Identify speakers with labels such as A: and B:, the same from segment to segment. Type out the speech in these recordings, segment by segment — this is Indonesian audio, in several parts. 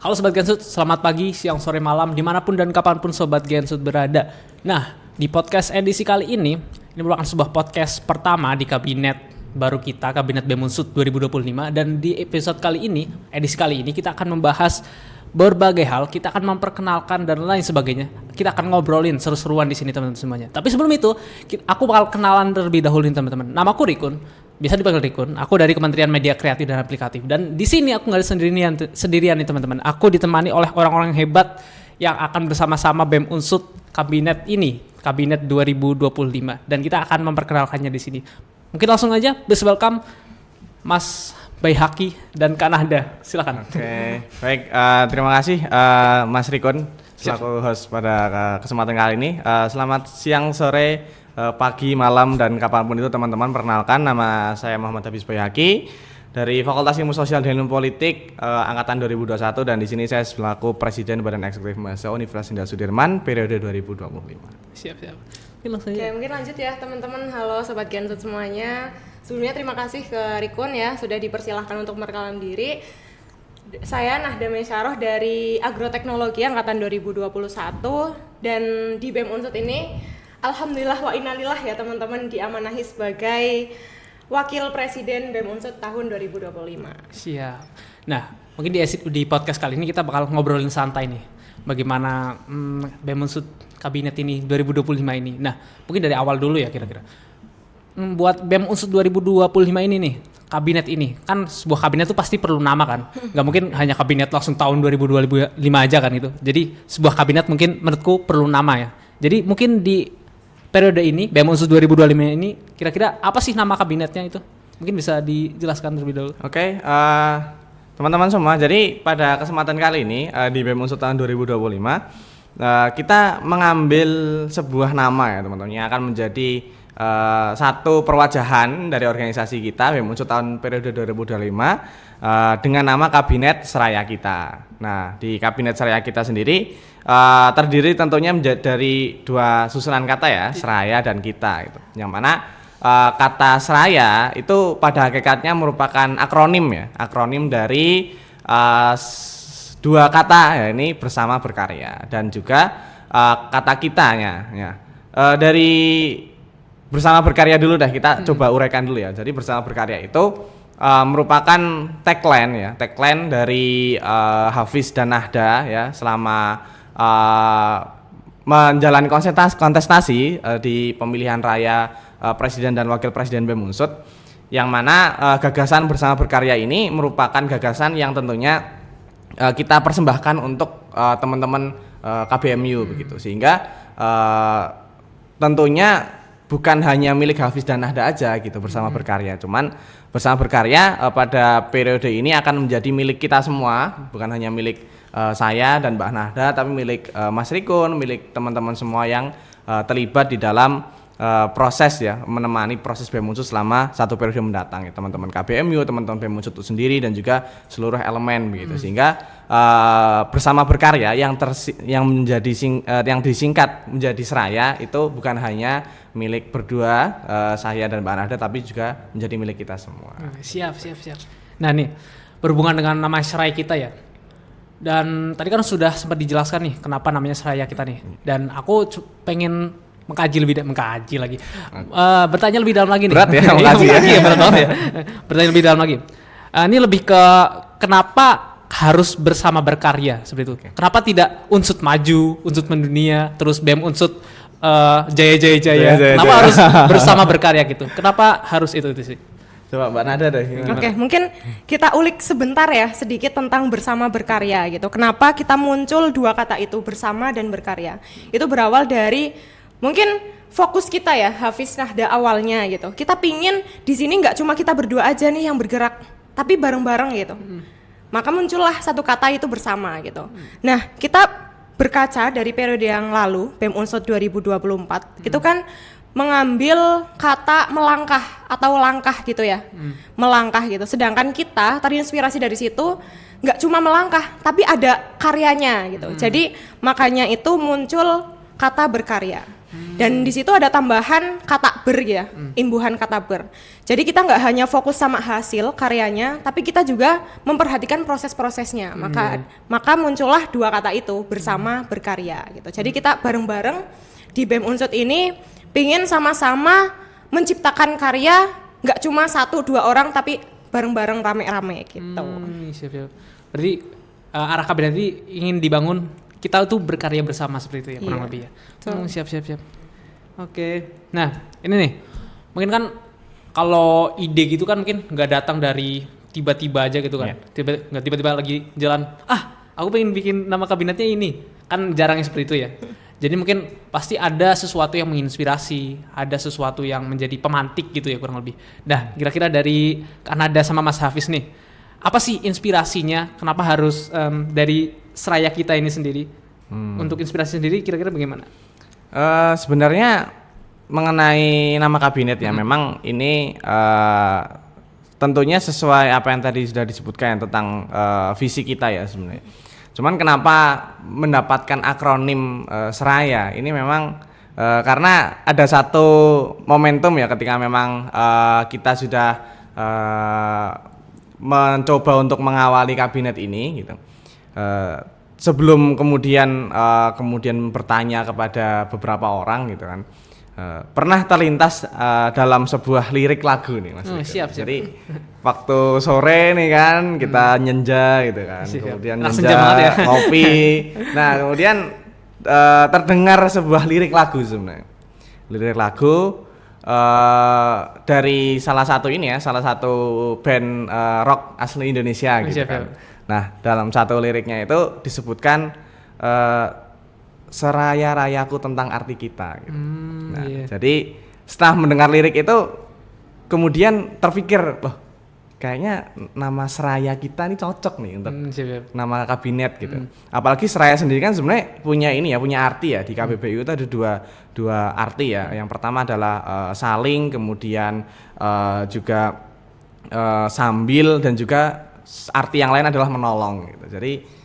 A: Halo Sobat Gensut, selamat pagi, siang, sore, malam, dimanapun dan kapanpun Sobat Gensut berada. Nah, di podcast edisi kali ini merupakan sebuah podcast pertama di kabinet baru kita, Kabinet BEM Unsut 2025. Dan di episode kali ini, edisi kali ini kita akan membahas berbagai hal, kita akan memperkenalkan dan lain sebagainya. Kita akan ngobrolin seru-seruan di sini teman-teman semuanya. Tapi sebelum itu, aku bakal kenalan terlebih dahulu nih teman-teman. Namaku Rikun. Bisa dipanggil Rikun. Aku dari Kementerian Media Kreatif dan Aplikatif. Dan di sini aku nggak sendirian nih teman-teman. Aku ditemani oleh orang-orang hebat yang akan bersama-sama BEM Unsut kabinet ini, Kabinet 2025. Dan kita akan memperkenalkannya di sini. Mungkin langsung aja, please welcome Mas Baihaki dan Kak Nahda. Silakan.
B: Oke, baik. Terima kasih Mas Rikun selaku host pada kesempatan kali ini. Selamat siang, sore, pagi, malam, dan kapanpun itu teman-teman. Perkenalkan, nama saya Muhammad Habis Baihaki dari Fakultas Ilmu Sosial dan Ilmu Politik angkatan 2021, dan di sini saya selaku Presiden Badan Eksekutif Mahasiswa Universitas Jenderal Sudirman periode 2025.
A: Siap.
C: Mungkin lanjut ya teman-teman. Halo Sobat Gensut semuanya. Sebelumnya terima kasih ke Rikun ya sudah dipersilahkan untuk memperkenalkan diri. Saya Nahda Mesyarah dari Agroteknologi angkatan 2021, dan di BEM Unsut ini alhamdulillah wa innalillah ya teman-teman diamanahi sebagai Wakil Presiden BEM Unsut tahun 2025.
A: Siap. Nah, mungkin di podcast kali ini kita bakal ngobrolin santai nih. Bagaimana BEM Unsut kabinet ini 2025 ini. Nah, mungkin dari awal dulu ya kira-kira. Buat BEM Unsut 2025 ini nih, kabinet ini kan sebuah kabinet tuh pasti perlu nama kan, nggak mungkin hanya kabinet langsung tahun 2025 aja kan itu. Jadi sebuah kabinet mungkin menurutku perlu nama ya. Jadi mungkin di periode ini BEM Unsut 2025 ini kira-kira apa sih nama kabinetnya itu? Mungkin bisa dijelaskan terlebih dahulu.
B: Oke, teman-teman semua. Jadi pada kesempatan kali ini di BEM Unsut tahun 2025 kita mengambil sebuah nama ya teman-teman yang akan menjadi satu perwajahan dari organisasi kita BEM Unsut tahun periode 2025 dengan nama Kabinet Seraya Kita. Nah, di Kabinet Seraya Kita sendiri terdiri tentunya dari dua susunan kata ya, seraya dan kita gitu. Yang mana kata seraya itu pada hakikatnya merupakan akronim ya, akronim dari dua kata ya, ini bersama berkarya, dan juga kata kitanya ya. Dari bersama berkarya dulu dah kita coba uraikan dulu ya. Jadi bersama berkarya itu merupakan tagline dari Hafiz dan Nahda ya selama menjalani kontestasi di pemilihan raya Presiden dan Wakil Presiden BEM Unsut, yang mana gagasan bersama berkarya ini merupakan gagasan yang tentunya kita persembahkan untuk teman-teman KBMU begitu, sehingga tentunya bukan hanya milik Hafiz dan Nahda aja gitu bersama berkarya, cuman bersama berkarya pada periode ini akan menjadi milik kita semua, bukan hanya milik saya dan Mbak Nahda, tapi milik Mas Rikun, milik teman-teman semua yang terlibat di dalam proses ya, menemani proses BEM Unsut selama satu periode mendatang ya, teman-teman KBMU, teman-teman BEM Unsut itu sendiri, dan juga seluruh elemen begitu. Sehingga bersama berkarya yang disingkat menjadi seraya itu bukan hanya milik berdua saya dan Mbak Nahda, tapi juga menjadi milik kita semua.
A: Siap. Nah nih, berhubungan dengan nama seraya kita ya. Dan tadi kan sudah sempat dijelaskan nih kenapa namanya seraya kita nih. Dan aku pengen bertanya lebih dalam lagi nih.
B: Berat ya mengkaji
A: ya. Berat banget ya. Bertanya lebih dalam lagi. Ini lebih ke kenapa harus bersama berkarya seperti itu. Okay. Kenapa tidak Unsut maju, Unsut mendunia, terus BEM Unsut jaya. Kenapa harus bersama berkarya gitu? Kenapa harus itu sih?
B: Coba Mbak Nahda deh.
C: Oke, mungkin kita ulik sebentar ya sedikit tentang bersama berkarya gitu. Kenapa kita muncul dua kata itu, bersama dan berkarya? Itu berawal dari mungkin fokus kita ya, Hafiz Nahda awalnya gitu. Kita pingin di sini nggak cuma kita berdua aja nih yang bergerak, tapi bareng-bareng gitu. Maka muncullah satu kata itu bersama gitu. Nah, kita berkaca dari periode yang lalu, BEM Unsut 2024, itu kan mengambil kata melangkah atau langkah gitu ya, melangkah gitu. Sedangkan kita terinspirasi dari situ nggak cuma melangkah, tapi ada karyanya gitu. Jadi makanya itu muncul kata berkarya. Dan di situ ada tambahan kata ber ya, imbuhan kata ber. Jadi kita nggak hanya fokus sama hasil karyanya, tapi kita juga memperhatikan proses-prosesnya. Maka muncullah dua kata itu, bersama berkarya gitu. Jadi kita bareng-bareng di BEM Unsut ini pingin sama-sama menciptakan karya, nggak cuma 1-2 orang tapi bareng-bareng rame-rame gitu.
A: Siap. Berarti arah kabinet ini ingin dibangun kita tuh berkarya bersama seperti itu ya kurang lebih ya. Siap. Oke. Nah ini nih, mungkin kan kalau ide gitu kan mungkin nggak datang dari tiba-tiba aja gitu kan. Nggak tiba-tiba lagi jalan, aku pengen bikin nama kabinetnya ini. Kan jarang yang seperti itu ya. Jadi mungkin pasti ada sesuatu yang menginspirasi, ada sesuatu yang menjadi pemantik gitu ya kurang lebih. Nah kira-kira dari Kanada sama Mas Hafiz nih, apa sih inspirasinya? Kenapa harus dari Seraya Kita ini sendiri? Untuk inspirasi sendiri kira-kira bagaimana?
B: Sebenarnya mengenai nama kabinet ya, memang ini tentunya sesuai apa yang tadi sudah disebutkan tentang visi kita ya sebenarnya. Cuman kenapa mendapatkan akronim Seraya ini memang karena ada satu momentum ya ketika memang kita sudah mencoba untuk mengawali kabinet ini gitu. Sebelum kemudian bertanya kepada beberapa orang gitu kan, pernah terlintas dalam sebuah lirik lagu nih Mas.
A: Siap.
B: Jadi waktu sore nih kan kita nyenja gitu kan, kemudian nyenja
A: ya.
B: ngopi. Nah kemudian terdengar sebuah lirik lagu sebenarnya. Lirik lagu dari salah satu band rock asli Indonesia gitu kan. Nah dalam satu liriknya itu disebutkan seraya rayaku tentang arti kita gitu. Jadi setelah mendengar lirik itu kemudian terpikir, loh kayaknya nama Seraya Kita ini cocok nih untuk nama kabinet gitu. Apalagi Seraya sendiri kan sebenarnya punya arti ya. Di KBBU itu ada dua arti ya. Yang pertama adalah saling, kemudian juga sambil, dan juga arti yang lain adalah menolong gitu. Jadi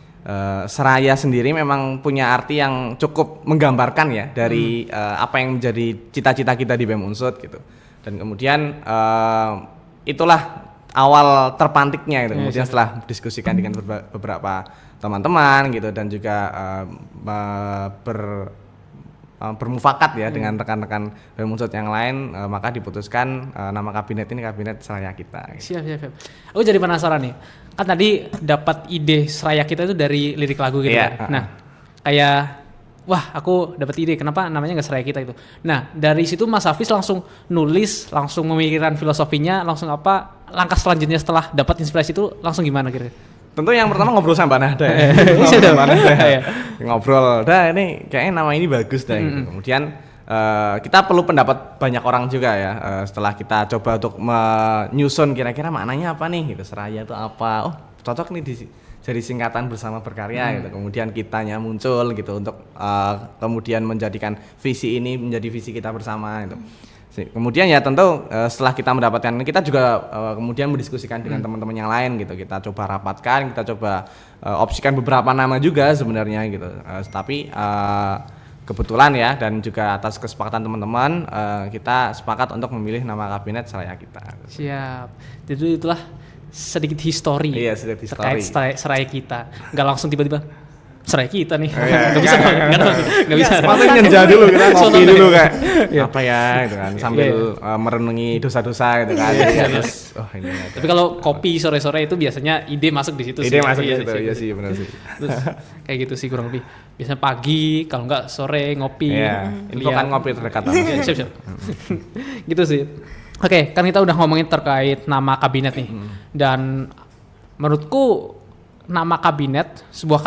B: Seraya sendiri memang punya arti yang cukup menggambarkan ya dari apa yang menjadi cita-cita kita di BEM Unsut gitu. Dan kemudian itulah awal terpantiknya gitu. Kemudian setelah diskusikan dengan beberapa teman-teman gitu dan juga bermufakat ya dengan rekan-rekan BEM Unsut yang lain, maka diputuskan nama kabinet ini Kabinet Seraya Kita gitu.
A: Siap. Aku jadi penasaran nih, kan tadi dapat ide Seraya Kita itu dari lirik lagu gitu kan. Nah kayak wah aku dapat ide kenapa namanya nggak Seraya Kita itu. Nah dari situ Mas Hafiz langsung nulis, langsung memikirkan filosofinya, langsung apa langkah selanjutnya setelah dapat inspirasi itu langsung gimana kira-kira?
B: Tentu yang pertama ngobrol sama Mbak Nada ya. Ngobrol, ini kayaknya nama ini bagus dah gitu. Kemudian kita perlu pendapat banyak orang juga ya. Setelah kita coba untuk menyusun kira-kira maknanya apa nih gitu. Seraya itu apa? Oh, cocok nih jadi singkatan bersama berkarya gitu. Kemudian kitanya muncul gitu untuk kemudian menjadikan visi ini menjadi visi kita bersama gitu. Kemudian ya tentu setelah kita mendapatkan ini kita juga kemudian mendiskusikan dengan teman-teman yang lain gitu. Kita coba rapatkan, kita coba opsikan beberapa nama juga sebenarnya gitu. Tapi kebetulan ya dan juga atas kesepakatan teman-teman kita sepakat untuk memilih nama kabinet Seraya Kita.
A: Siap. Jadi itulah sedikit histori terkait Seraya Kita. Nggak langsung tiba-tiba Seraya Kita nih. Nggak bisa. Nggak bisa.
B: Sepatutnya nyenja dulu, kita ngopi dulu kayak apa ya gitu kan sambil merenungi dosa-dosa gitu kan. Terus ini.
A: Tapi kalau kopi sore-sore itu biasanya ide masuk di situ.
B: Ide masuk di situ. Iya sih benar sih.
A: Terus kayak gitu sih kurang lebih. Biasanya pagi, kalau nggak sore ngopi.
B: Iya. Itu kan ngopi terdekat.
A: Siap. Gitu sih. Oke, kan kita udah ngomongin terkait nama kabinet nih. Dan menurutku nama kabinet, sebuah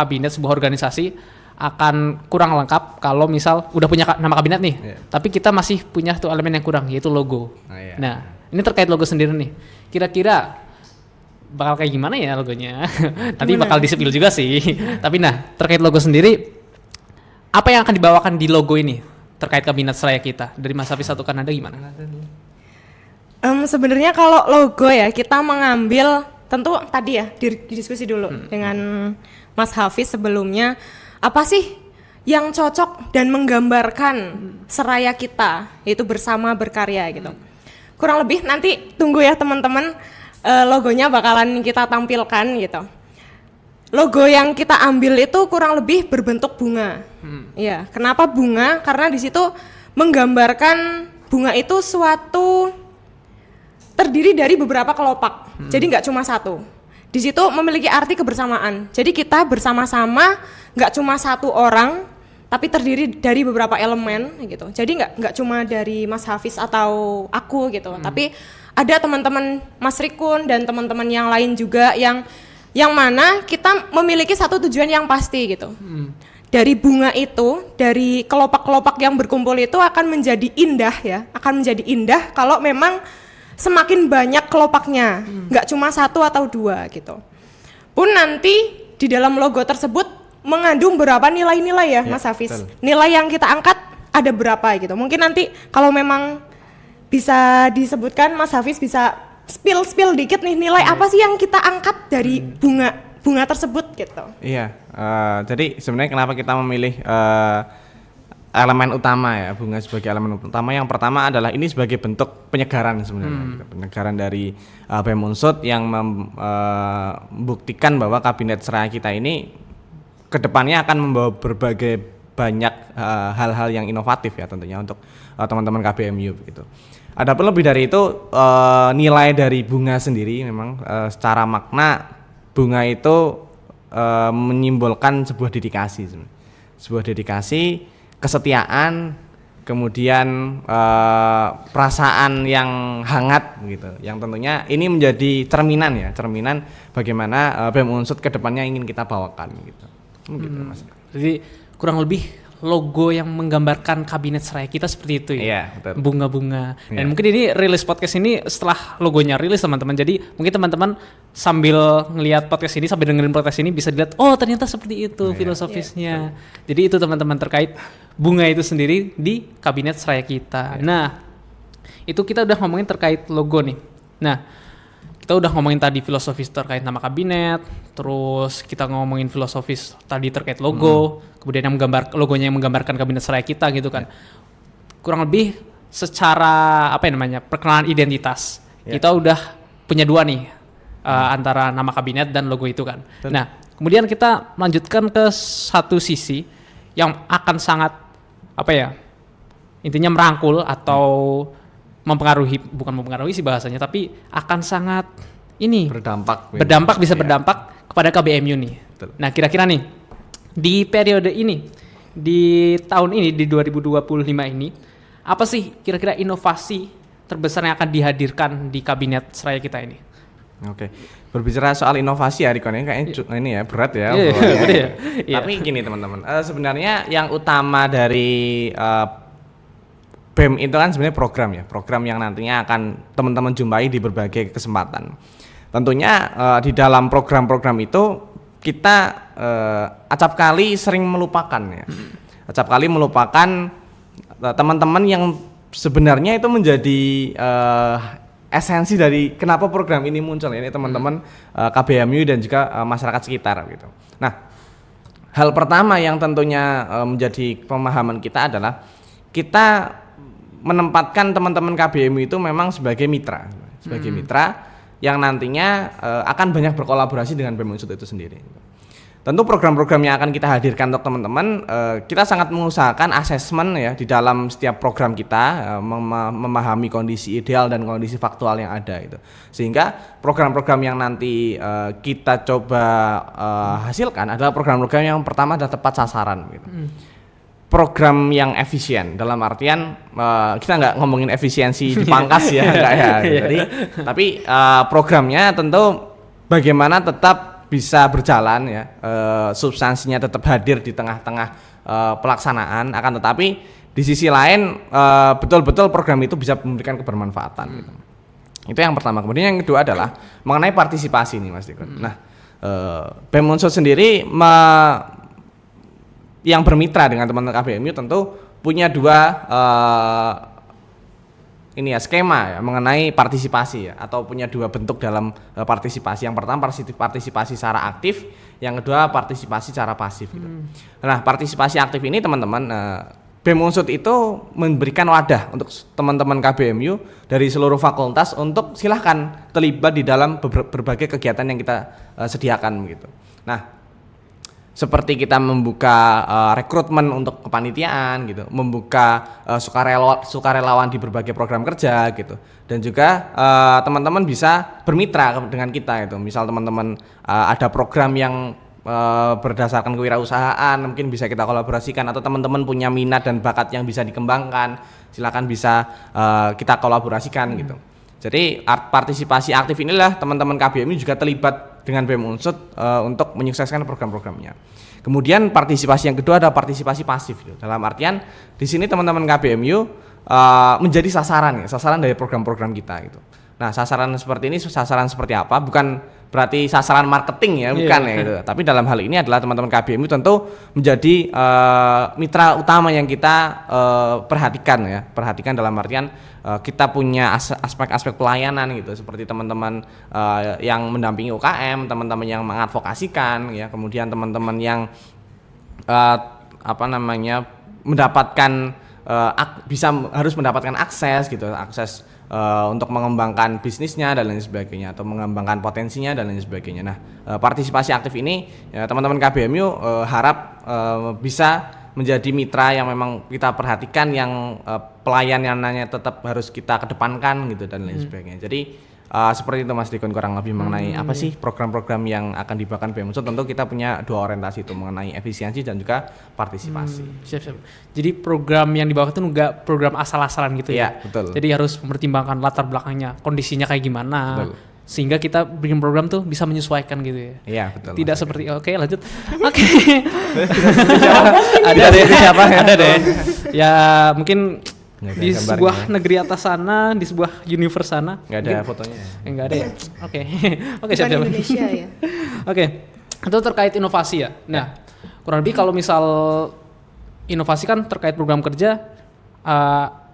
A: organisasi akan kurang lengkap kalau misal udah punya nama kabinet nih, tapi kita masih punya tuh elemen yang kurang, yaitu logo. Nah, ini terkait logo sendiri nih. Kira-kira bakal kayak gimana ya logonya? Nanti bakal disepil juga sih. Tapi nah, terkait logo sendiri, apa yang akan dibawakan di logo ini terkait kabinet Seraya Kita? Dari Mas Hafiz atau Kanada gimana?
C: Sebenarnya kalau logo ya kita mengambil tentu tadi ya didiskusi dulu dengan Mas Hafiz sebelumnya, apa sih yang cocok dan menggambarkan seraya kita, yaitu bersama berkarya gitu. Kurang lebih nanti tunggu ya teman-teman, logonya bakalan kita tampilkan gitu. Logo yang kita ambil itu kurang lebih berbentuk bunga. Ya, kenapa bunga? Karena di situ menggambarkan bunga itu suatu terdiri dari beberapa kelopak. Jadi nggak cuma satu. Di situ memiliki arti kebersamaan. Jadi kita bersama-sama, nggak cuma satu orang, tapi terdiri dari beberapa elemen gitu. Jadi nggak cuma dari Mas Hafiz atau aku gitu, tapi ada teman-teman Mas Rikun dan teman-teman yang lain juga yang mana kita memiliki satu tujuan yang pasti gitu. Dari bunga itu, dari kelopak-kelopak yang berkumpul itu akan menjadi indah ya, akan menjadi indah kalau memang semakin banyak kelopaknya, nggak cuma satu atau dua gitu. Pun nanti di dalam logo tersebut mengandung berapa nilai-nilai ya, Mas Hafiz.
B: Betul.
C: Nilai yang kita angkat ada berapa gitu. Mungkin nanti kalau memang bisa disebutkan, Mas Hafiz bisa spill dikit nih, nilai apa sih yang kita angkat dari bunga tersebut gitu.
B: Iya, jadi sebenarnya kenapa kita memilih elemen utama ya, bunga sebagai elemen utama. Yang pertama adalah ini sebagai bentuk penyegaran sebenarnya, gitu. Penyegaran dari BEM Unsut yang membuktikan bahwa kabinet seraya kita ini kedepannya akan membawa berbagai banyak hal-hal yang inovatif ya tentunya untuk teman-teman KBMU gitu. Adapun lebih dari itu, nilai dari bunga sendiri memang secara makna bunga itu menyimbolkan sebuah dedikasi sebenarnya. Sebuah dedikasi, kesetiaan, kemudian perasaan yang hangat gitu. Yang tentunya ini menjadi cerminan bagaimana BEM Unsut ke depannya ingin kita bawakan gitu. Gitu Mas.
A: Jadi kurang lebih logo yang menggambarkan kabinet seraya kita seperti itu ya.
B: Iya, betul.
A: Bunga-bunga. Dan
B: Iya.
A: mungkin ini rilis podcast ini setelah logonya rilis teman-teman. Jadi mungkin teman-teman sambil ngelihat podcast ini, sambil dengerin podcast ini bisa dilihat, oh ternyata seperti itu filosofisnya. Jadi itu teman-teman terkait bunga itu sendiri di kabinet seraya kita. Nah, itu kita udah ngomongin terkait logo nih. Nah, kita udah ngomongin tadi filosofis terkait nama kabinet, terus kita ngomongin filosofis tadi terkait logo, kemudian yang logonya yang menggambarkan kabinet seraya kita gitu kan. Kurang lebih secara perkenalan identitas. Kita udah punya dua nih antara nama kabinet dan logo itu kan. Nah, kemudian kita lanjutkan ke satu sisi yang akan sangat intinya merangkul atau bukan mempengaruhi sih bahasanya, tapi akan sangat berdampak berdampak kepada KBMU nih.
B: Betul.
A: Nah, kira-kira nih di periode ini, di tahun ini, di 2025 ini, apa sih kira-kira inovasi terbesar yang akan dihadirkan di kabinet seraya kita ini?
B: Oke, berbicara soal inovasi ya Rikon, kayaknya ini ya berat ya. Tapi gini teman-teman, sebenarnya yang utama dari BEM itu kan sebenarnya program yang nantinya akan teman-teman jumpai di berbagai kesempatan. Tentunya di dalam program-program itu kita acap kali sering melupakan ya. Acap kali melupakan teman-teman yang sebenarnya itu menjadi esensi dari kenapa program ini muncul ini teman-teman KBMU dan juga masyarakat sekitar gitu. Nah, hal pertama yang tentunya menjadi pemahaman kita adalah kita menempatkan teman-teman KBMU itu memang sebagai mitra yang nantinya akan banyak berkolaborasi dengan BEM Unsut itu sendiri. Tentu program-program yang akan kita hadirkan untuk teman-teman, kita sangat mengusahakan asesmen ya di dalam setiap program kita, memahami kondisi ideal dan kondisi faktual yang ada itu. Sehingga program-program yang nanti kita coba hasilkan adalah program-program yang pertama adalah tepat sasaran gitu. Program yang efisien dalam artian kita nggak ngomongin efisiensi dipangkas ya enggak ya. Jadi tapi programnya tentu bagaimana tetap bisa berjalan ya, substansinya tetap hadir di tengah-tengah pelaksanaan, akan tetapi di sisi lain betul-betul program itu bisa memberikan kebermanfaatan gitu. Itu yang pertama. Kemudian yang kedua adalah mengenai partisipasi nih Mas Dikon. Nah, BEM Unsut sendiri yang bermitra dengan teman-teman KBMU tentu punya dua ini ya skema ya mengenai partisipasi ya, atau punya dua bentuk dalam partisipasi. Yang pertama partisipasi secara aktif, yang kedua partisipasi secara pasif gitu. Nah, partisipasi aktif ini teman-teman, BEM Unsut itu memberikan wadah untuk teman-teman KBMU dari seluruh fakultas untuk silahkan terlibat di dalam berbagai kegiatan yang kita sediakan gitu. Nah, seperti kita membuka rekrutmen untuk kepanitiaan gitu, membuka sukarelawan di berbagai program kerja gitu, dan juga teman-teman bisa bermitra dengan kita itu. Misal teman-teman ada program yang berdasarkan kewirausahaan, mungkin bisa kita kolaborasikan, atau teman-teman punya minat dan bakat yang bisa dikembangkan, silakan bisa kita kolaborasikan gitu. Jadi partisipasi aktif inilah teman-teman KBMU juga terlibat dengan BEM Unsut untuk menyukseskan program-programnya. Kemudian partisipasi yang kedua adalah partisipasi pasif gitu. Dalam artian di sini teman-teman KBMU menjadi sasaran dari program-program kita gitu. Nah, sasaran seperti ini sasaran seperti apa? Bukan berarti sasaran marketing ya, bukan ya gitu. Tapi dalam hal ini adalah teman-teman KBMU tentu menjadi mitra utama yang kita perhatikan dalam artian kita punya aspek-aspek pelayanan gitu, seperti teman-teman yang mendampingi UKM, teman-teman yang mengadvokasikan ya, kemudian teman-teman yang mendapatkan harus mendapatkan akses untuk mengembangkan bisnisnya dan lain sebagainya, atau mengembangkan potensinya dan lain sebagainya. Nah, partisipasi aktif ini ya, teman-teman KBMU harap bisa menjadi mitra yang memang kita perhatikan, yang pelayanannya tetap harus kita kedepankan gitu dan lain sebagainya. Jadi seperti itu Mas Dikon, kurang lebih mengenai apa sih program-program yang akan dibawakan BEM Unsut. Tentu kita punya dua orientasi itu, mengenai efisiensi dan juga partisipasi.
A: Siap. Jadi program yang dibawakan itu enggak program asal-asalan gitu ya?
B: Iya, betul.
A: Jadi harus mempertimbangkan latar belakangnya, kondisinya kayak gimana.
B: Betul.
A: Sehingga kita bikin program tuh bisa menyesuaikan gitu ya.
B: Iya, betul.
A: Tidak seperti oke, lanjut. Oke. Ada deh. Ya mungkin di sebuah negeri atas sana, di sebuah universe sana.
B: Nggak ada fotonya.
A: Enggak ada ya. Oke. Oke,
C: Bukan
A: siap.
C: Indonesia ya.
A: Oke. Itu terkait inovasi ya. Nah, kurang lebih kalau misal inovasi kan terkait program kerja,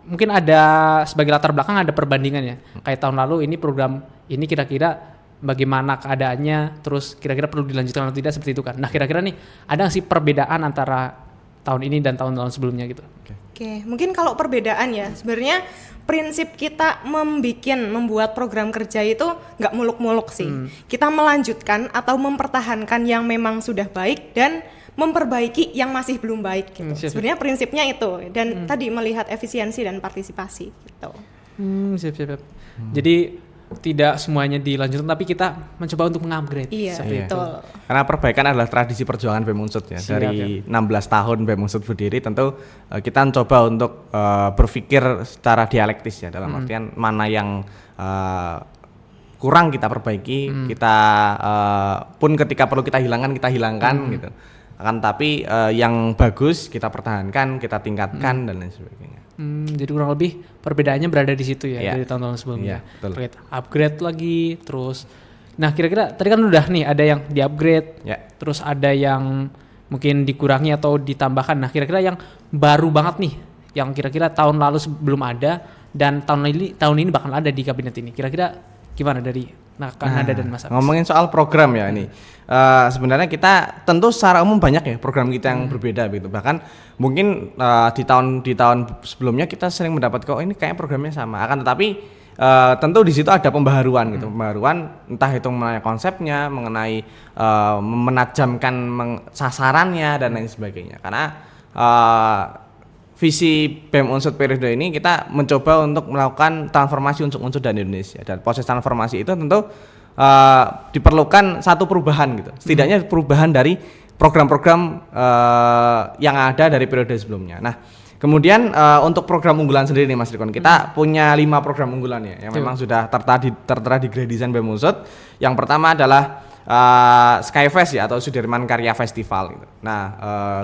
A: mungkin ada sebagai latar belakang ada perbandingan ya. Kayak tahun lalu ini program ini kira-kira bagaimana keadaannya, terus kira-kira perlu dilanjutkan atau tidak, seperti itu kan. Nah, kira-kira nih ada nggak sih perbedaan antara tahun ini dan tahun-tahun sebelumnya gitu?
C: Oke, mungkin kalau perbedaan ya, sebenarnya prinsip kita membuat program kerja itu nggak muluk-muluk sih. Kita melanjutkan atau mempertahankan yang memang sudah baik dan memperbaiki yang masih belum baik gitu. Sebenarnya prinsipnya itu, dan tadi melihat efisiensi dan partisipasi gitu.
A: Siap. Jadi tidak semuanya dilanjutkan, tapi kita mencoba untuk mengupgrade.
C: Iya, betul.
B: Karena perbaikan adalah tradisi perjuangan BEM Unsut ya. Dari 16 tahun BEM Unsut berdiri, tentu kita mencoba untuk berpikir secara dialektis ya, dalam artian mana yang kurang kita perbaiki, kita pun ketika perlu kita hilangkan gitu. Akan tapi yang bagus kita pertahankan, kita tingkatkan dan lain sebagainya.
A: Jadi kurang lebih perbedaannya berada di situ ya, dari tahun-tahun sebelumnya.
B: Betul.
A: Upgrade lagi, terus. Nah, kira-kira tadi kan udah nih ada yang di-upgrade, terus ada yang mungkin dikurangi atau ditambahkan. Nah, kira-kira yang baru banget nih, yang kira-kira tahun lalu belum ada dan tahun ini bakal ada di kabinet ini. Kira-kira gimana dari Nada dan Mas Abis?
B: Ngomongin soal program ya ini. Sebenarnya kita tentu secara umum banyak ya program kita yang berbeda gitu. Bahkan mungkin di tahun sebelumnya kita sering mendapat kok ini kayak programnya sama. Akan tetapi tentu di situ ada pembaharuan gitu. Pembaharuan entah itu mengenai konsepnya, mengenai menajamkan sasarannya dan lain sebagainya. Karena visi BEM Unsut periode ini kita mencoba untuk melakukan transformasi unsur-unsur dari Indonesia, dan proses transformasi itu tentu diperlukan satu perubahan gitu, setidaknya perubahan dari program-program yang ada dari periode sebelumnya. Nah, kemudian untuk program unggulan sendiri nih Mas Rikon, kita punya 5 program unggulan ya, yang memang sudah tertera di Grade Design BEM Unsut. Yang pertama adalah Skyfest ya, atau Sudirman Karya Festival gitu. Nah,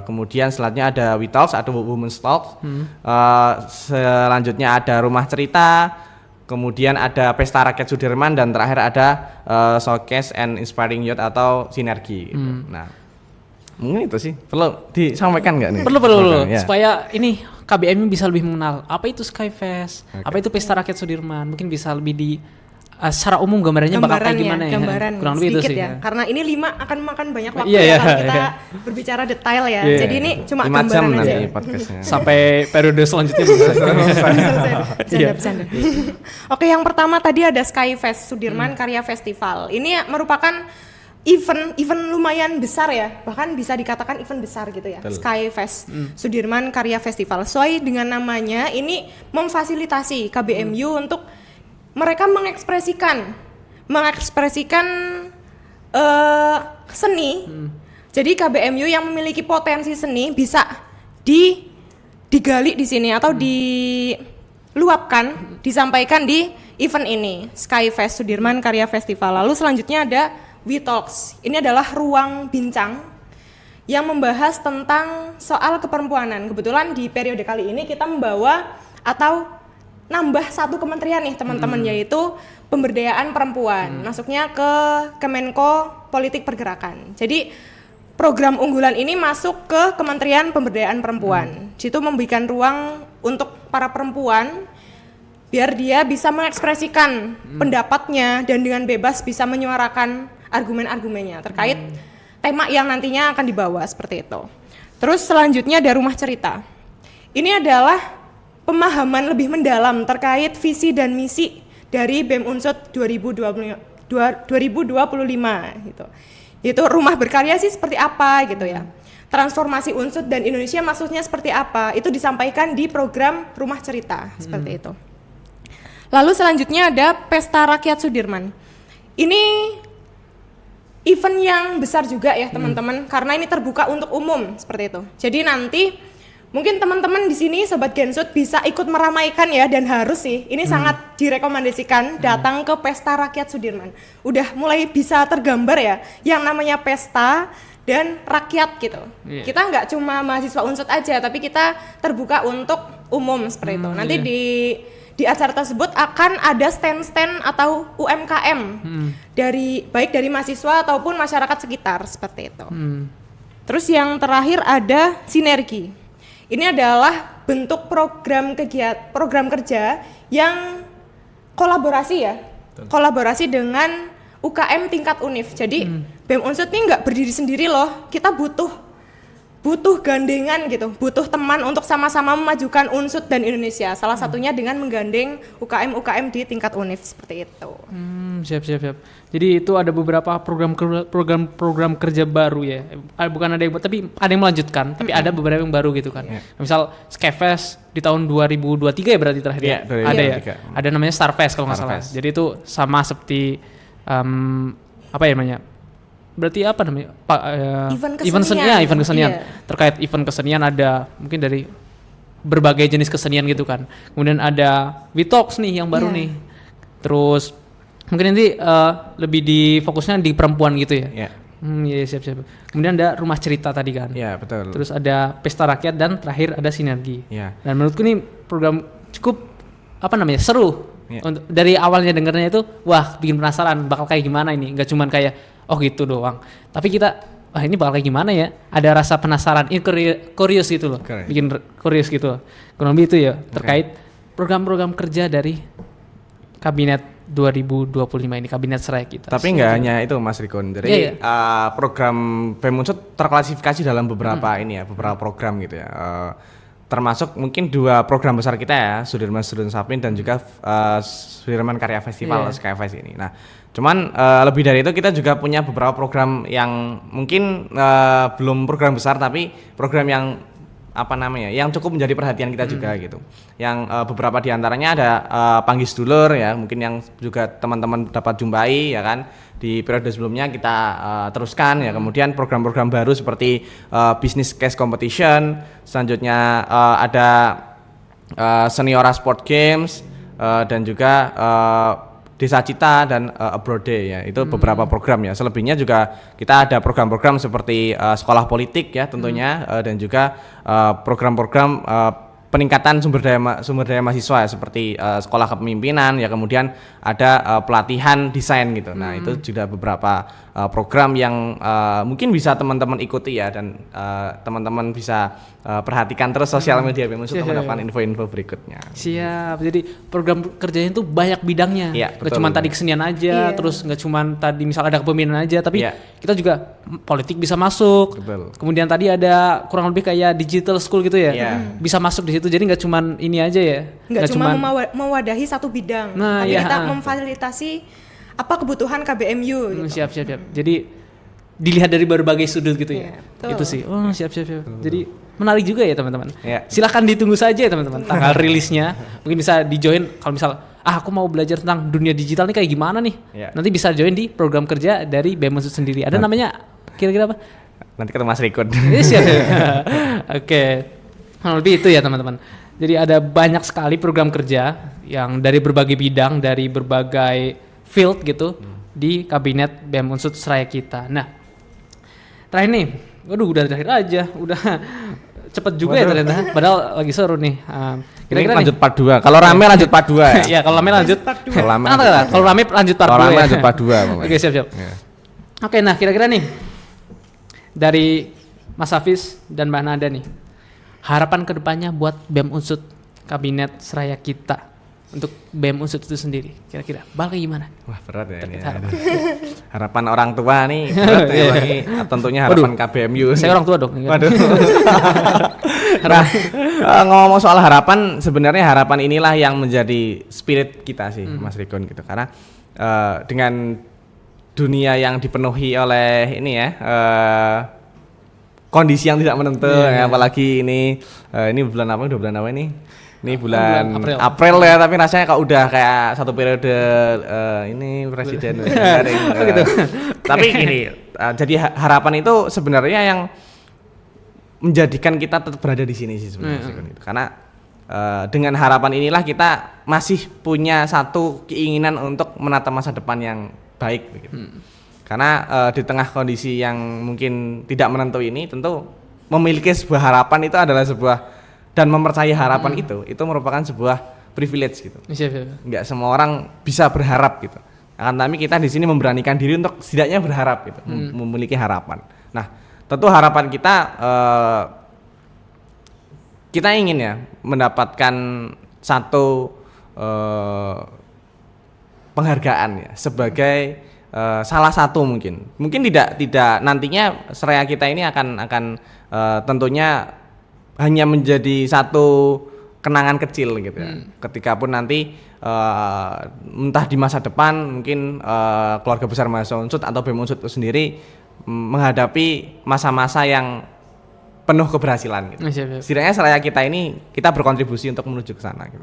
B: kemudian selanjutnya ada WeTalks, ada Women's Talks. Selanjutnya ada Rumah Cerita, kemudian ada Pesta Rakyat Sudirman, dan terakhir ada Showcase and Inspiring Youth atau Sinergi gitu. Nah, Mungkin itu sih perlu disampaikan nggak nih?
A: Perlu
B: Ya.
A: supaya ini KBM bisa lebih mengenal apa itu Skyfest, apa itu Pesta Rakyat Sudirman. Mungkin bisa lebih di secara umum gambarannya bakal kayak gimana ya?
C: Gambaran
A: Kurang lebih itu
C: sedikit
A: sih.
C: ya. Karena ini 5 akan makan banyak waktu
A: Iya,
C: ya
A: iya,
C: kalau kita
A: iya.
C: berbicara detail ya.
A: Iya.
C: Jadi ini cuma
B: 5 jam
C: gambaran aja.
B: nanti podcastnya.
A: Sampai periode selanjutnya bisa. Iya.
C: Bercanda. Oke, yang pertama tadi ada Skyfest Sudirman Karya Festival. Ini merupakan event lumayan besar ya, bahkan bisa dikatakan event besar gitu ya. Skyfest Sudirman Karya Festival. Sesuai dengan namanya, ini memfasilitasi KBMU untuk mereka mengekspresikan seni. Jadi KBMU yang memiliki potensi seni bisa digali di sini atau diluapkan, disampaikan di event ini, Skyfest Sudirman Karya Festival. Lalu selanjutnya ada We Talks. Ini adalah ruang bincang yang membahas tentang soal keperempuanan. Kebetulan di periode kali ini kita membawa atau nambah satu kementerian nih teman-teman, yaitu pemberdayaan perempuan. Masuknya ke Kemenko Politik Pergerakan. Jadi program unggulan ini masuk ke Kementerian Pemberdayaan Perempuan. Situ memberikan ruang untuk para perempuan biar dia bisa mengekspresikan pendapatnya dan dengan bebas bisa menyuarakan argumen-argumennya terkait tema yang nantinya akan dibawa seperti itu. Terus selanjutnya ada rumah cerita. Ini adalah pemahaman lebih mendalam terkait visi dan misi dari BEM Unsut 2025 gitu. Itu rumah berkarya sih seperti apa gitu ya. Transformasi Unsut dan Indonesia maksudnya seperti apa? Itu disampaikan di program Rumah Cerita seperti itu. Lalu selanjutnya ada Pesta Rakyat Sudirman. Ini event yang besar juga ya teman-teman, karena ini terbuka untuk umum seperti itu. Jadi nanti mungkin teman-teman di sini Sobat Gensut bisa ikut meramaikan ya, dan harus sih. Ini sangat direkomendasikan datang ke Pesta Rakyat Sudirman. Udah mulai bisa tergambar ya yang namanya pesta dan rakyat gitu.
A: Iya.
C: Kita nggak cuma mahasiswa Unsut aja, tapi kita terbuka untuk umum seperti itu. Nanti di acara tersebut akan ada stand-stand atau UMKM dari baik dari mahasiswa ataupun masyarakat sekitar seperti itu. Terus yang terakhir ada sinergi. Ini adalah bentuk program kerja yang kolaborasi ya, kolaborasi dengan UKM tingkat univ. Jadi BEM Unsut ini nggak berdiri sendiri loh, kita butuh gandengan gitu, butuh teman untuk sama-sama memajukan Unsut dan Indonesia. Salah satunya dengan menggandeng UKM di tingkat univ seperti itu.
A: Siap. Jadi itu ada beberapa program kerja baru ya. Bukan ada yang tapi ada yang melanjutkan, tapi ada beberapa yang baru gitu kan. Misal Skyfest di tahun 2023 ya berarti terakhir ya. Ada ya. Ada namanya Starfest kalau nggak salah. Jadi itu sama seperti apa ya namanya? Berarti apa namanya? Event kesenian.
C: Iya.
A: Terkait event kesenian ada mungkin dari berbagai jenis kesenian gitu kan. Kemudian ada We Talks nih yang baru nih. Terus mungkin nanti lebih fokusnya di perempuan gitu ya. Iya, siap. Kemudian ada rumah cerita tadi kan.
B: Iya, betul.
A: Terus ada pesta rakyat dan terakhir ada sinergi.
B: Iya.
A: Dan menurutku ini program cukup seru. Untuk dari awalnya dengarnya itu wah bikin penasaran bakal kayak gimana ini. Enggak cuman kayak oh gitu doang. Tapi kita wah ini bakal kayak gimana ya? Ada rasa penasaran, ini curious gitu loh. Bikin curious gitu loh. Kurang lebih itu ya terkait program-program kerja dari Kabinet 2025 ini, Kabinet Seraya kita.
B: Tapi nggak hanya itu Mas Rikon. Jadi program BEM Unsut terklasifikasi dalam beberapa beberapa program gitu ya. Termasuk mungkin 2 program besar kita ya, Sudirman Student Summit dan juga Sudirman Karya Festival Skyfest ini. Nah, cuman lebih dari itu kita juga punya beberapa program yang mungkin belum program besar tapi program yang yang cukup menjadi perhatian kita juga gitu. Yang beberapa diantaranya ada Panggis Dulur ya, mungkin yang juga teman-teman dapat jumpai ya kan. Di periode sebelumnya kita teruskan ya, kemudian program-program baru seperti Business Case Competition, selanjutnya ada Seniora Sport Games dan juga Desa Cita dan Abroad Day ya, itu beberapa program ya. Selebihnya juga kita ada program-program seperti sekolah politik ya tentunya dan juga program-program peningkatan sumber daya mahasiswa ya, seperti sekolah kepemimpinan ya, kemudian ada pelatihan desain gitu. Nah, itu juga beberapa program yang mungkin bisa teman-teman ikuti ya, dan teman-teman bisa perhatikan terus sosial media BEM Unsut untuk mendapatkan info-info berikutnya.
A: Siap. Jadi program kerjanya itu banyak bidangnya.
B: Iya,
A: Nggak cuma tadi kesenian aja, terus nggak cuma tadi misal ada kepemimpinan aja, tapi kita juga politik bisa masuk.
B: Betul.
A: Kemudian tadi ada kurang lebih kayak digital school gitu ya. Bisa masuk di situ. Jadi nggak cuma ini aja ya.
C: Nggak cuma mewadahi satu bidang,
A: Nah,
C: tapi
A: iya.
C: kita memfasilitasi apa kebutuhan KBMU gitu.
A: Siap. Jadi dilihat dari berbagai sudut gitu ya.
C: Iya, betul.
A: Itu sih. Oh, siap. Jadi menarik juga ya teman-teman.
B: Iya.
A: Silahkan ditunggu saja ya teman-teman tanggal rilisnya. Mungkin bisa di-join kalau misal aku mau belajar tentang dunia digital nih kayak gimana nih.
B: Iya.
A: Nanti bisa join di program kerja dari BEM Unsut sendiri. Ada namanya kira-kira apa?
B: Nanti ketemu Mas Rikun.
A: Siap. Oke. Kurang lebih itu ya teman-teman. Jadi ada banyak sekali program kerja yang dari berbagai bidang, dari berbagai field gitu di kabinet BEM Unsut Seraya kita. Nah, terakhir nih, waduh udah terakhir aja, udah cepet juga ya ternyata. Padahal lagi seru nih. Kira-kira
B: lanjut part 2. Kalau rame lanjut part 2 ya.
A: Iya, kalau rame lanjut.
B: Kalau rame
A: Kalau rame lanjut part 2.
B: Kalau rame lanjut part 2.
A: Oke, siap.
B: Ya.
A: Oke, nah kira-kira nih dari Mas Hafiz dan Mbak Nada nih, harapan kedepannya buat BEM Unsut kabinet Seraya kita untuk BEM Unsut itu sendiri, kira-kira bakal gimana?
B: Wah, berat ya ini.
A: Harapan.
B: Harapan orang tua nih, berat ya lagi. Tentunya harapan KBMU.
A: Saya orang tua dong.
B: Waduh. Nah, ngomong soal harapan, sebenarnya harapan inilah yang menjadi spirit kita sih, Mas Rikun gitu. Karena dengan dunia yang dipenuhi oleh ini ya, kondisi yang tidak menentu, ya, apalagi ini bulan apa? Udah bulan apa ini? Ini bulan April ya, tapi rasanya kok udah kayak satu periode ini presiden.
A: Gitu.
B: Tapi gini, jadi harapan itu sebenarnya yang menjadikan kita tetap berada di sini sih sebenarnya. Karena dengan harapan inilah kita masih punya satu keinginan untuk menata masa depan yang baik begitu. Karena di tengah kondisi yang mungkin tidak menentu ini, tentu memiliki sebuah harapan itu adalah sebuah, dan mempercayai harapan itu merupakan sebuah privilege gitu. Nggak semua orang bisa berharap gitu. Akan tapi kita di sini memberanikan diri untuk setidaknya berharap gitu, memiliki harapan. Nah, tentu harapan kita ingin ya mendapatkan satu penghargaan ya sebagai salah satu mungkin tidak nantinya Seraya kita ini akan tentunya hanya menjadi satu kenangan kecil gitu ya. Ketika pun nanti entah di masa depan mungkin keluarga besar mahasiswa Unsut atau BEM Unsut itu sendiri menghadapi masa-masa yang penuh keberhasilan gitu. Setidaknya Seraya kita ini kita berkontribusi untuk menuju ke sana gitu.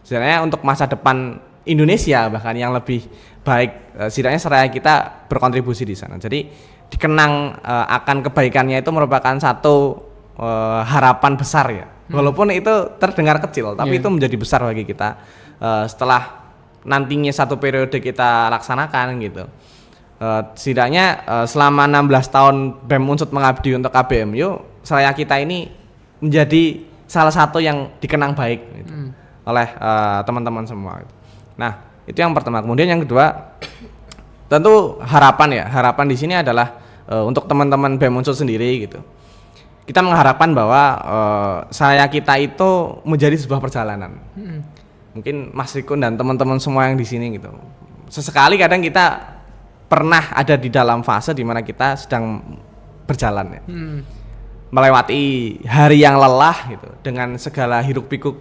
B: Setidaknya untuk masa depan Indonesia bahkan yang lebih baik, setidaknya Seraya kita berkontribusi di sana. Jadi dikenang akan kebaikannya itu merupakan satu harapan besar ya. Walaupun itu terdengar kecil, tapi itu menjadi besar bagi kita setelah nantinya satu periode kita laksanakan gitu. Setidaknya selama 16 tahun BEM Unsut mengabdi untuk KBMU, Seraya kita ini menjadi salah satu yang dikenang baik gitu, oleh teman-teman semua gitu. Nah, itu yang pertama. Kemudian yang kedua, tentu harapan ya. Harapan di sini adalah untuk teman-teman BEM Unsut sendiri gitu. Kita mengharapkan bahwa Seraya kita itu menjadi sebuah perjalanan. Mungkin Mas Rikun dan teman-teman semua yang di sini gitu. Sesekali kadang kita pernah ada di dalam fase di mana kita sedang berjalan ya. Melewati hari yang lelah gitu dengan segala hiruk-pikuk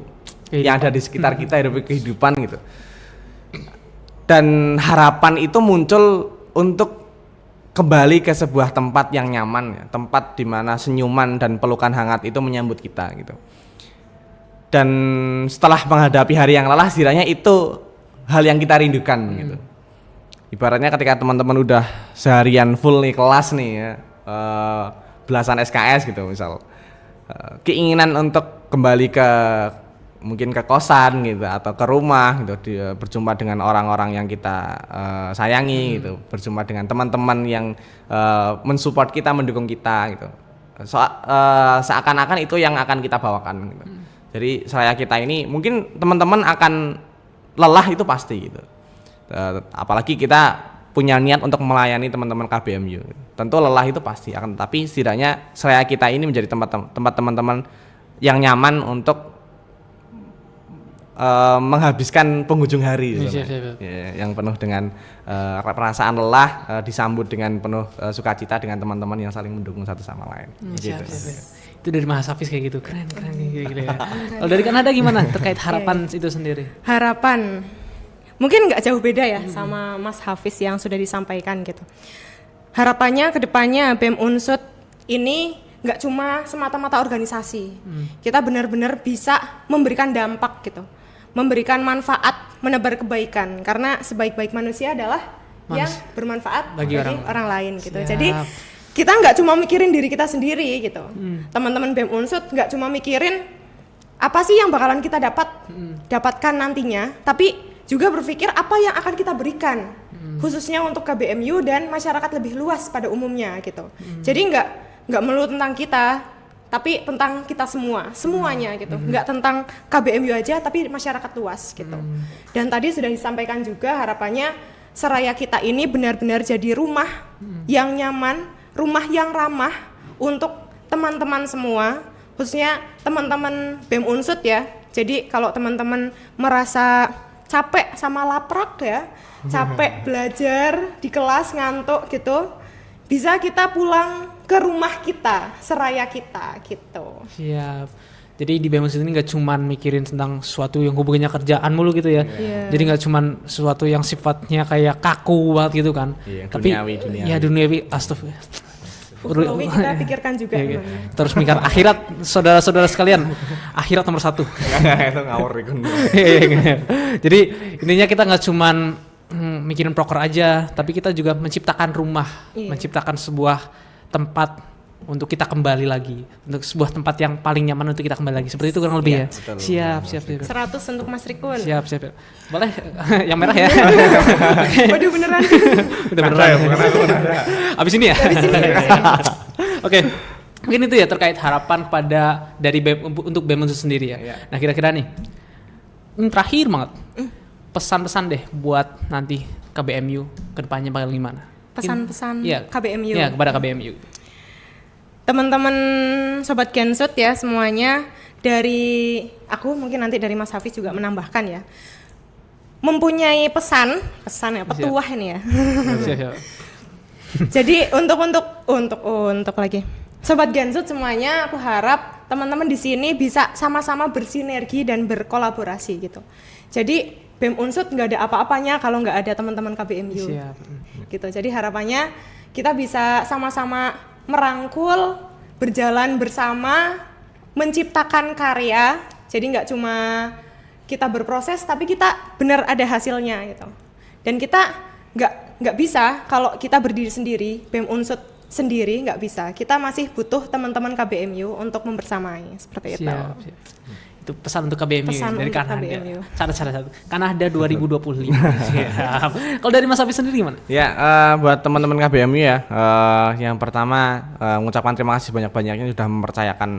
B: yang ada di sekitar kita, hiruk-pikuk kehidupan gitu. Dan harapan itu muncul untuk kembali ke sebuah tempat yang nyaman ya, tempat di mana senyuman dan pelukan hangat itu menyambut kita gitu. Dan setelah menghadapi hari yang lelah, setidaknya itu hal yang kita rindukan gitu. Ibaratnya ketika teman-teman udah seharian full nih kelas nih ya, belasan SKS gitu misal, keinginan untuk kembali ke mungkin ke kosan gitu atau ke rumah gitu, berjumpa dengan orang-orang yang kita sayangi gitu, berjumpa dengan teman-teman yang mensupport kita, mendukung kita gitu. Seakan-akan itu yang akan kita bawakan gitu. Jadi seraya kita ini mungkin teman-teman akan lelah itu pasti gitu. Apalagi kita punya niat untuk melayani teman-teman KBMU. Tentu lelah itu pasti akan, tapi setidaknya seraya kita ini menjadi tempat teman-teman yang nyaman untuk menghabiskan penghujung hari yang penuh dengan perasaan lelah, disambut dengan penuh sukacita dengan teman-teman yang saling mendukung satu sama lain. Gitu.
A: Itu dari Mas Hafiz kayak gitu, keren gitu ya. Kalau dari Kanada gimana terkait harapan itu sendiri?
C: Harapan mungkin nggak jauh beda ya sama Mas Hafiz yang sudah disampaikan gitu. Harapannya kedepannya BEM Unsut ini nggak cuma semata-mata organisasi, kita benar-benar bisa memberikan dampak gitu, memberikan manfaat, menebar kebaikan, karena sebaik-baik manusia adalah yang bermanfaat bagi orang lain gitu.
A: Siap.
C: Jadi kita nggak cuma mikirin diri kita sendiri gitu, teman-teman BEM Unsut nggak cuma mikirin apa sih yang bakalan kita dapatkan nantinya, tapi juga berpikir apa yang akan kita berikan, khususnya untuk KBMU dan masyarakat lebih luas pada umumnya gitu. Jadi nggak melulu tentang kita, tapi tentang kita semuanya gitu. Nggak tentang KBMU aja, tapi masyarakat luas gitu. Dan tadi sudah disampaikan juga harapannya seraya kita ini benar-benar jadi rumah yang nyaman, rumah yang ramah untuk teman-teman semua, khususnya teman-teman BEM Unsut ya. Jadi kalau teman-teman merasa capek sama laprak ya, capek belajar di kelas ngantuk gitu, bisa kita pulang ke rumah kita, seraya kita gitu.
A: Siap. Jadi di BEM Unsut ini nggak cuman mikirin tentang sesuatu yang hubungannya kerjaan mulu gitu ya. Jadi nggak cuman sesuatu yang sifatnya kayak kaku banget gitu kan. Tapi duniawi. Astagfirullah.
C: Kita pikirkan juga.
A: Terus mikir akhirat, saudara-saudara sekalian, akhirat nomor 1.
B: Itu ngawur itu.
A: Jadi intinya kita nggak cuman mikirin proker aja, tapi kita juga menciptakan rumah, menciptakan sebuah tempat untuk kita kembali lagi, untuk sebuah tempat yang paling nyaman untuk kita kembali lagi. Seperti itu kurang lebih ya.
B: Betul.
A: Siap.
C: 100 untuk Mas Rikun.
A: Siap. Boleh yang merah ya.
C: Waduh beneran.
A: Beneran. Abis ini ya. Oke. Mungkin itu ya terkait harapan kepada dari BEM, untuk BEM Unsut sendiri ya. Nah kira-kira nih, terakhir banget, pesan-pesan deh buat nanti KBMU kedepannya bakal gimana?
C: Pesan-pesan KBMU.
A: Iya, kepada KBMU.
C: Teman-teman Sobat Gensut ya semuanya, dari aku mungkin nanti dari Mas Hafiz juga menambahkan ya, mempunyai pesan ya, petuah ini ya.
A: Siap.
C: Jadi untuk lagi Sobat Gensut semuanya, aku harap teman-teman di sini bisa sama-sama bersinergi dan berkolaborasi gitu. Jadi BEM Unsut nggak ada apa-apanya kalau nggak ada teman-teman KBMU.
A: Siap.
C: Gitu. Jadi harapannya kita bisa sama-sama merangkul, berjalan bersama, menciptakan karya. Jadi nggak cuma kita berproses, tapi kita benar ada hasilnya gitu. Dan kita nggak bisa kalau kita berdiri sendiri, BEM Unsut sendiri nggak bisa. Kita masih butuh teman-teman KBMU untuk membersamai seperti itu.
A: Siap. Itu pesan untuk KBMU dari Kanada. Cara Kanada 2025. Siap. Kalau dari Mas Hafiz sendiri gimana?
B: Ya, buat teman-teman KBMU ya, yang pertama mengucapkan terima kasih banyak-banyaknya sudah mempercayakan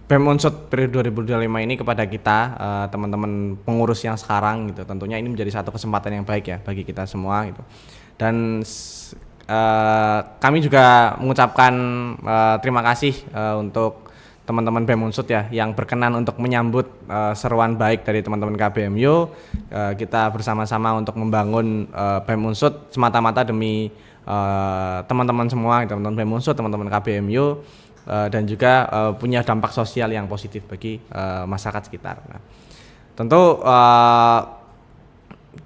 B: BEM Unsut periode 2025 ini kepada kita, teman-teman pengurus yang sekarang gitu. Tentunya ini menjadi satu kesempatan yang baik ya bagi kita semua gitu. Dan kami juga mengucapkan terima kasih untuk teman-teman BEM Unsut ya yang berkenan untuk menyambut seruan baik dari teman-teman KBMU. Kita bersama-sama untuk membangun BEM Unsut semata-mata demi teman-teman semua, teman-teman BEM Unsut, teman-teman KBMU, dan juga punya dampak sosial yang positif bagi masyarakat sekitar. Nah, tentu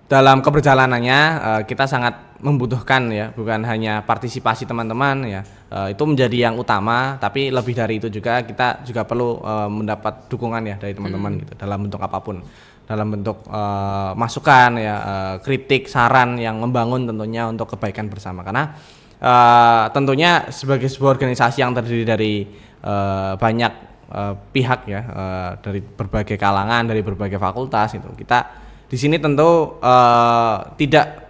B: dalam keberjalanannya kita sangat membutuhkan ya, bukan hanya partisipasi teman-teman ya, itu menjadi yang utama, tapi lebih dari itu juga kita juga perlu mendapat dukungan ya dari teman-teman gitu, dalam bentuk apapun, dalam bentuk masukan ya, kritik, saran yang membangun tentunya untuk kebaikan bersama. Karena tentunya sebagai sebuah organisasi yang terdiri dari banyak pihak ya, dari berbagai kalangan, dari berbagai fakultas itu, kita di sini tentu tidak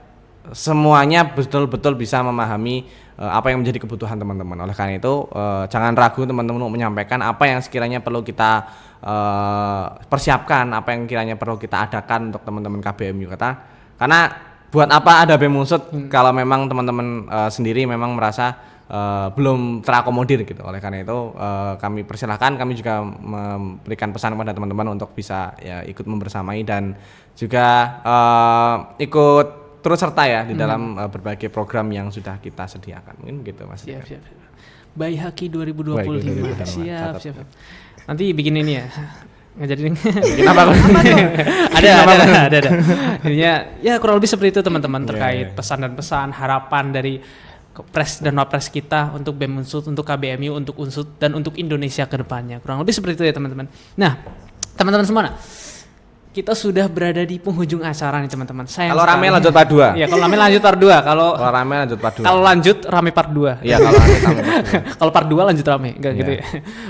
B: semuanya betul-betul bisa memahami apa yang menjadi kebutuhan teman-teman. Oleh karena itu jangan ragu teman-teman untuk menyampaikan apa yang sekiranya perlu kita persiapkan, apa yang kiranya perlu kita adakan untuk teman-teman KBMU karena buat apa ada BEM Unsut kalau memang teman-teman sendiri memang merasa belum terakomodir gitu. Oleh karena itu kami persilahkan, kami juga memberikan pesan kepada teman-teman untuk bisa ya ikut membersamai dan juga ikut turut serta ya di dalam berbagai program yang sudah kita sediakan. Mungkin begitu Mas.
A: Siap. Bayi Haki 2025.
B: Siap.
A: Siap. Nanti bikin ini ya. Nggak jadi
B: Kenapa?
A: ada. Intinya ya kurang lebih seperti itu teman-teman terkait pesan dan pesan, harapan dari Pres dan Wapres kita untuk BEM Unsut, untuk KBMU, untuk Unsut dan untuk Indonesia ke depannya. Kurang lebih seperti itu ya teman-teman. Nah, teman-teman semua, kita sudah berada di penghujung acara nih teman-teman.
B: Kalau rame lanjut part 2.
A: Iya, kalau rame lanjut part 2. Kalau
B: rame lanjut part 2.
A: Kalau lanjut rame part 2.
B: Iya, kalau lanjut rame part 2.
A: Kalau part 2 lanjut rame, enggak gitu ya.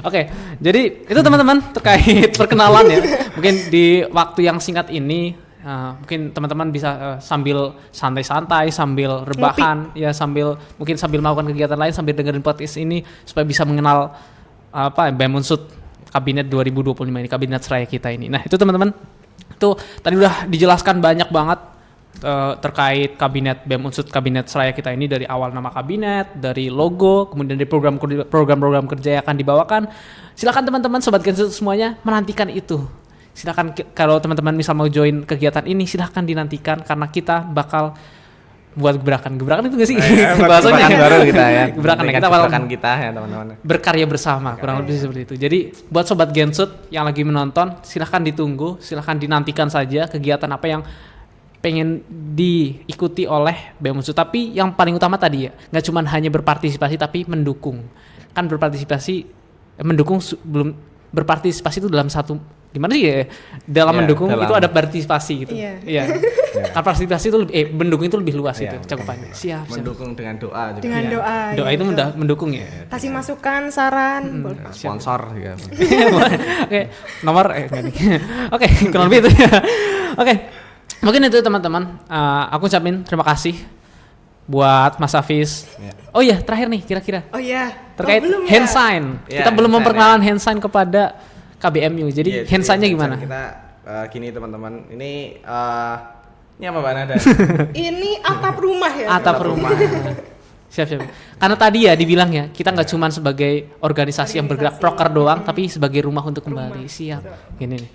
A: Oke, jadi itu teman-teman terkait perkenalan ya. Mungkin di waktu yang singkat ini mungkin teman-teman bisa sambil santai-santai, sambil rebahan, ya sambil melakukan kegiatan lain, sambil dengerin podcast ini supaya bisa mengenal BEM Unsut Kabinet 2025 ini, Kabinet Seraya kita ini. Nah, itu teman-teman, itu tadi udah dijelaskan banyak banget terkait Kabinet BEM Unsut Kabinet Seraya kita ini, dari awal nama kabinet, dari logo, kemudian dari program-program kerja yang akan dibawakan. Silakan teman-teman Sobat Gensut semuanya menantikan itu. Silakan kalau teman-teman misal mau join kegiatan ini, silakan dinantikan karena kita bakal buat gebrakan itu nggak sih? Bahasanya
B: baru kita ya.
A: Gebrakan
B: kita ya teman-teman.
A: Berkarya bersama, kurang lebih seperti itu. Jadi buat Sobat Gensut yang lagi menonton, silakan ditunggu, silakan dinantikan saja kegiatan apa yang pengen diikuti oleh BEM Unsut. Tapi yang paling utama tadi ya, nggak cuma hanya berpartisipasi tapi mendukung. Kan mendukung belum berpartisipasi itu dalam satu gimana sih ya, dalam mendukung itu ada partisipasi gitu. Iya. Kan partisipasi itu mendukung itu lebih luas itu cakupannya. Siap.
B: Mendukung dengan doa juga.
C: Dengan doa.
A: Doa itu mendukung ya.
C: Kasih masukan, saran,
B: sponsor juga.
A: Oke, nomor Oke, kurang lebih itu ya. Oke. Mungkin itu teman-teman. Aku ucapin terima kasih buat Mas Hafiz. Oh iya, terakhir nih kira-kira.
C: Oh iya.
A: Terkait hand sign. Kita belum memperkenalkan hand sign kepada KBMU. Jadi hand sign-nya gimana?
B: Kita gini teman-teman. Ini apa Mbak Nada?
C: Ini atap rumah ya.
A: Atap rumah. Siap. Karena tadi ya dibilang ya, kita nggak cuma sebagai organisasi yang bergerak proker doang, tapi sebagai rumah untuk kembali. Siap. Gini nih.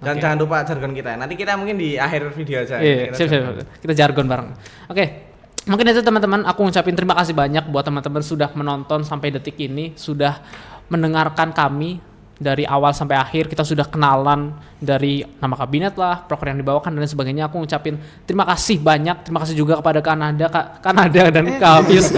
B: Dan jangan lupa jargon kita. Nanti kita mungkin di akhir video aja.
A: Iya, siap. Kita jargon bareng. Oke. Mungkin itu teman-teman, aku ngucapin terima kasih banyak buat teman-teman sudah menonton sampai detik ini, sudah mendengarkan kami dari awal sampai akhir. Kita sudah kenalan dari nama kabinet lah, proker yang dibawakan dan sebagainya. Aku ngucapin terima kasih banyak. Terima kasih juga kepada Kanada dan Kak Hafiz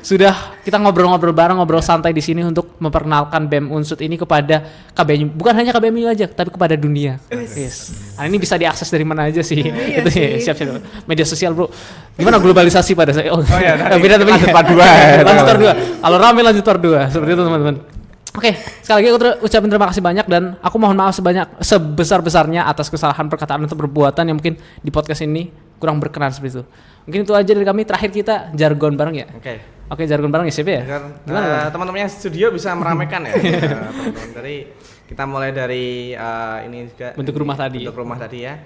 A: sudah kita ngobrol-ngobrol bareng, ngobrol santai di sini untuk memperkenalkan BEM Unsut ini kepada KBMU. Bukan hanya KBMU aja, tapi kepada dunia. Yes. Nah, ini bisa diakses dari mana aja sih? Itu ya, siap. Media sosial, Bro. Gimana globalisasi pada saya? Beda tapi lanjut part 2. Lanjut part 2. Kalau rame lanjut part 2. Seperti itu, teman-teman. Oke, sekali lagi aku ucapin terima kasih banyak dan aku mohon maaf sebesar-besarnya atas kesalahan perkataan atau perbuatan yang mungkin di podcast ini kurang berkenan seperti itu. Mungkin itu aja dari kami. Terakhir kita jargon bareng ya. Oke, jargon bareng ya, siapa ya?
B: Gimana? Teman-teman yang studio bisa meramaikan ya. Dari kita mulai dari ini juga
A: bentuk rumah tadi.
B: Bentuk rumah tadi ya.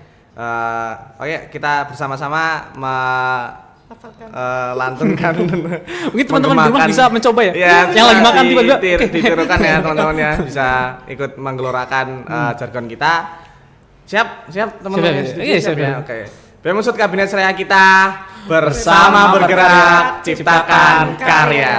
B: Oke, kita bersama-sama lantunkan.
A: Mungkin teman-teman di rumah bisa mencoba ya. Yang lagi makan tiba-tiba
B: ditirukan ya teman-teman ya, bisa ikut menggelorakan jargon kita. Siap teman-teman. Siap ya. Oke. BEM Unsut Kabinet Seraya kita bersama bergerak ciptakan karya.